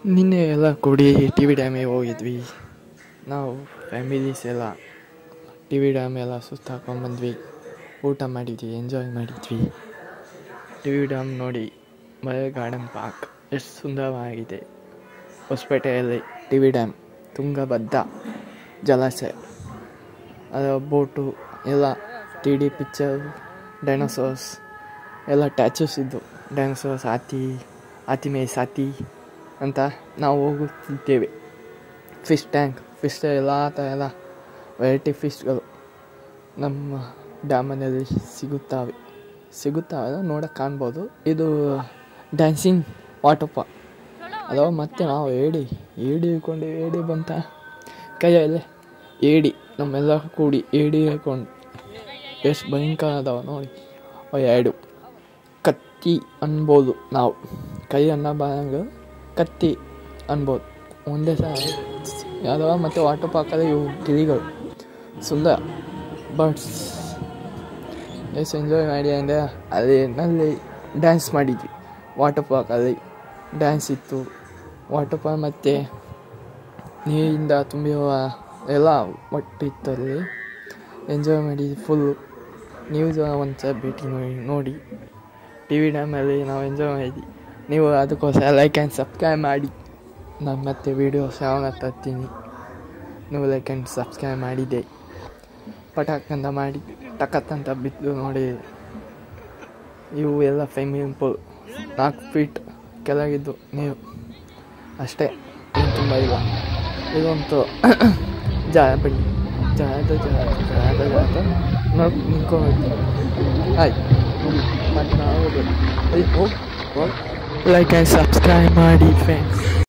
ನಿನ್ನೆ ಎಲ್ಲ ಕೂಡಿ ಟಿ ವಿ ಡ್ಯಾಮಿಗೆ ಹೋಗಿದ್ವಿ. ನಾವು ಫ್ಯಾಮಿಲೀಸ್ ಎಲ್ಲ ಟಿ ವಿ ಡ್ಯಾಮ್ ಎಲ್ಲ ಸುತ್ತಾಕೊಂಡ್ಬಂದ್ವಿ, ಊಟ ಮಾಡಿದ್ವಿ, ಎಂಜಾಯ್ ಮಾಡಿದ್ವಿ. ಟಿ ವಿ ಡ್ಯಾಮ್ ನೋಡಿ, ಮಳೆ ಗಾರ್ಡನ್ ಪಾರ್ಕ್ ಎಷ್ಟು ಸುಂದರವಾಗಿದೆ. ಹೊಸಪೇಟೆಯಲ್ಲಿ ಟಿ ವಿ ಡ್ಯಾಮ್, ತುಂಗಭದ್ರಾ ಜಲಾಶಯ, ಅದರ ಬೋಟು ಎಲ್ಲ 3D ಪಿಕ್ಚರ್, ಡೈನೋಸಾರ್ಸ್ ಎಲ್ಲ ಟ್ಯಾಚಸ್ ಇದ್ದು, ಡೈನೋಸಾರ್ಸ್, ಹಾತಿ ಮೇಸಾತಿ ಅಂತ ನಾವು ಹೋಗುತ್ತಿದ್ದೇವೆ. ಫಿಶ್ ಟ್ಯಾಂಕ್, ಫಿಶ್ ಎಲ್ಲ ಥರ ವೆರೈಟಿ ಫಿಶ್ಗಳು ನಮ್ಮ ಡ್ಯಾಮಲ್ಲಿ ಸಿಗುತ್ತವೆ ನೋಡೋಕ್ಕೆ ಕಾಣ್ಬೋದು. ಇದು ಡ್ಯಾನ್ಸಿಂಗ್ ವಾಟರ್ ಪಾರ್ಕ್. ಅದಾವ ಮತ್ತೆ ನಾವು ಏಡಿ ಹಿಡ್ಕೊಂಡು ಏಡಿ ಬಂತ ಕೈಯಲ್ಲಿ ಏಡಿ ನಮ್ಮೆಲ್ಲ ಕೂಡಿ ಏಡಿ ಹಿಡ್ಕೊಂಡು ಎಷ್ಟು ಭಯಂಕರ ಅದಾವ ನೋಡಿ. ಎರಡು ಕತ್ತಿ ಅನ್ಬೋದು, ನಾವು ಕೈ ಅನ್ನಬಾರಂಗ ಕತ್ತಿ ಅನ್ಬೋದು. ಒಂದೇ ಸಹ ಯಾವ್ದವ ಮತ್ತು ವಾಟರ್ ಪಾರ್ಕಲ್ಲಿ ಇವು ಗಿಳಿಗಳು ಸುಂದರ ಬರ್ಡ್ಸ್ ಎಷ್ಟು ಎಂಜಾಯ್ ಮಾಡಿ ಅಂದರೆ ಅಲ್ಲಿ ಡ್ಯಾನ್ಸ್ ಮಾಡಿದ್ವಿ. ವಾಟರ್ ಪಾರ್ಕಲ್ಲಿ ಡ್ಯಾನ್ಸ್ ಇತ್ತು. ವಾಟರ್ ಪಾರ್ಕ್ ಮತ್ತು ನೀರಿಂದ ತುಂಬಿರುವ ಎಲ್ಲ ಒಟ್ಟಿತ್ತಲ್ಲಿ ಎಂಜಾಯ್ ಮಾಡಿದ್ವಿ ಫುಲ್ಲು. ನೀವು ಒಂದು ಸಲ ಭೇಟಿ ನೋಡಿ ಟಿ ವಿ ಡ್ಯಾಮಲ್ಲಿ ನಾವು ಎಂಜಾಯ್ ಮಾಡಿದ್ವಿ. ನೀವು ಅದಕ್ಕೋಸ್ಕರ ಲೈಕ್ ಆ್ಯಂಡ್ ಸಬ್ಸ್ಕ್ರೈಬ್ ಮಾಡಿ. ನಾನು ಮತ್ತೆ ವೀಡಿಯೋಸ್ ಯಾವಾಗ ತರ್ತೀನಿ, ನೀವು ಲೈಕ್ ಆ್ಯಂಡ್ ಸಬ್ಸ್ಕ್ರೈಬ್ ಮಾಡಿದ್ದೆ. ಪಟಾಕಂತ ಮಾಡಿ ಟಕತ್ತಂತ ಬಿದ್ದು ನೋಡಿ. ಇವು ಎಲ್ಲ ಸ್ವಿಮ್ಮಿಂಗ್ ಪೂಲ್ 4 ಫೀಟ್ ಕೆಳಗಿದ್ದು ನೀರು ಅಷ್ಟೇ, ಏನು ತುಂಬ ಇಲ್ಲ. ಇದಂತೂ ಬಂಡಿ ಜಾತ ನೋಡಿ ನಿಂತ್ಕೊಂಡು ಆಯ್ತು. ಮತ್ತು ನಾವು ಹೋಗಿ ಲೈಕ್ ಆ್ಯಂಡ್ ಸಬ್ಸ್ಕ್ರೈಬ್ ಮಾಡಿ ಫ್ರೆಂಡ್ಸ್.